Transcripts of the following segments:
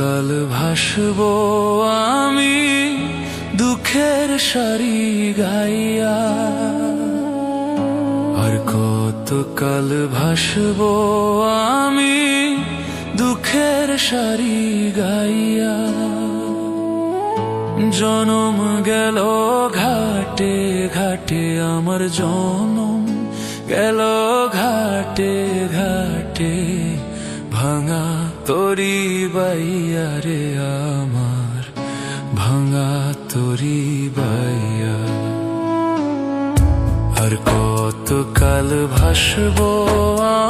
কাল ভাসবো আমি দুঃখের সারি গাইয়া, আর কত কাল ভাসবো আমি দুঃখের সারি গাইয়া। জনম গেল ঘাটে ঘাটে আমার জনম গেল ঘাটে ঘাটে, ভাঙা তরি বাইয়া রে আমার ভাঙা তরি বাইয়া। আর কত কাল ভাসবো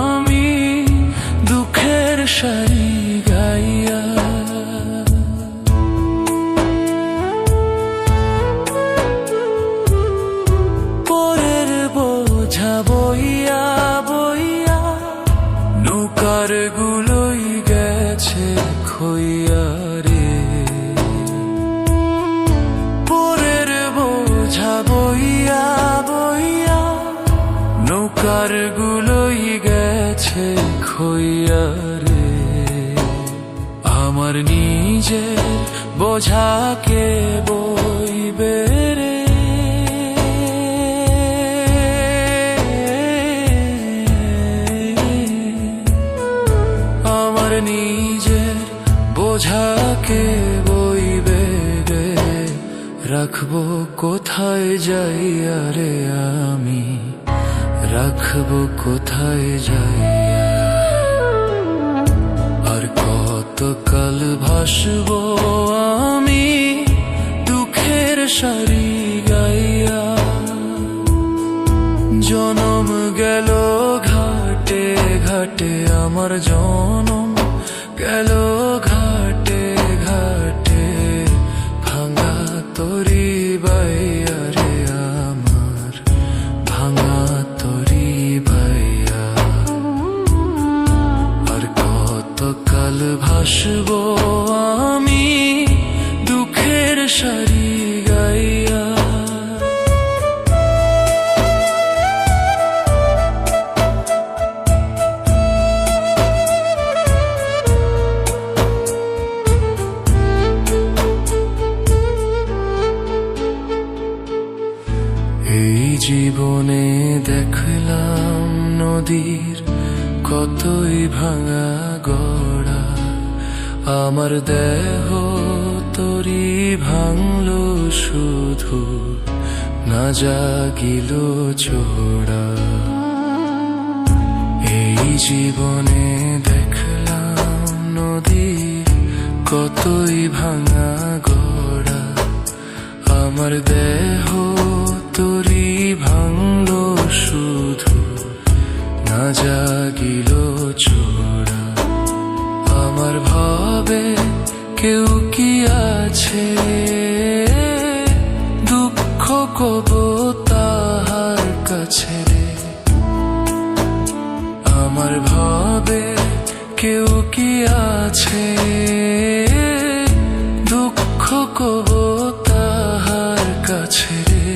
আমি দুঃখের সারি গাইয়া। পরের বোঝা বইয়া বইয়া নৌকার গুলোই গেছে খইয়া রে। পরের বোঝা বইয়া বইয়া নৌকার গুলোই গেছে খইয়া রে। আমার নিজের বোঝাকে বইবে রে। আমার নিজের বোঝাকে বইবে রে, রাখবো কোথায় যাইয়া রে আমি, রাখবো কোথায় যাইয়া। আর কত কাল ভাসবো আমি দুঃখের সারি গাইয়া। জনম গেল ঘাটে ঘাটে আমার জনম গেল ঘাটে ঘাটে, ভাঙা তরি বাইয়া রে আমার ভাঙা তরি বাইয়া। আর কত কাল ভাসবো আমি দুঃখের সারি গাইয়া। এই জীবনে দেখলাম নদীর কতই ভাঙা গড়া, আমার দেহ তরি ভাঙলো শুধু না জাগিল চোরা। এই জীবনে দেখলাম নদীর কতই ভাঙা গড়া, আমার দেহ তরি ভাঙলো শুধু না জাগিল চোরা। আমার ভাবে কেউ কি আছে দুঃখ কব তাহার কাছে রে। আমার ভাবে কেউ কি আছে দুঃখ কব তাহার কাছে রে।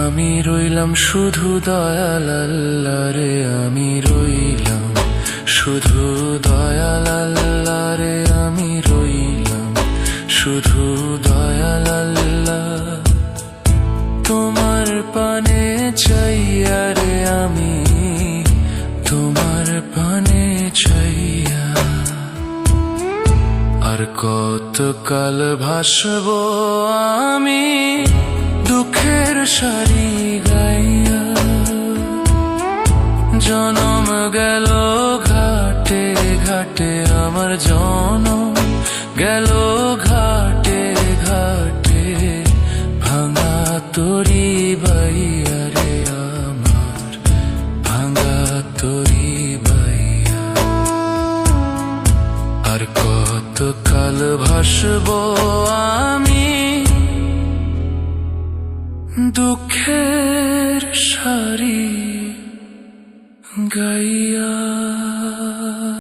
আমি রইলাম শুধু দয়াল আল্লাহ রে, আমি রইলাম শুধু দয়াল আল্লাহ রে, আমি রইলাম শুধু দয়াল আল্লাহ। তোমার পানে চাইয়া রে আমি, তোমার পানে চাইয়া। আর কত কাল ভাসবো আমি দুঃখের সারি গাইয়া। জনম গেল ঘাটে ঘাটে আমার জনম গেল ঘাটে ঘাটে, ভাঙা তরি বাইয়া রে আমার ভাঙা তরি বাইয়া। কতকাল ভাসবো আমি দুঃখের সারি গাইয়া।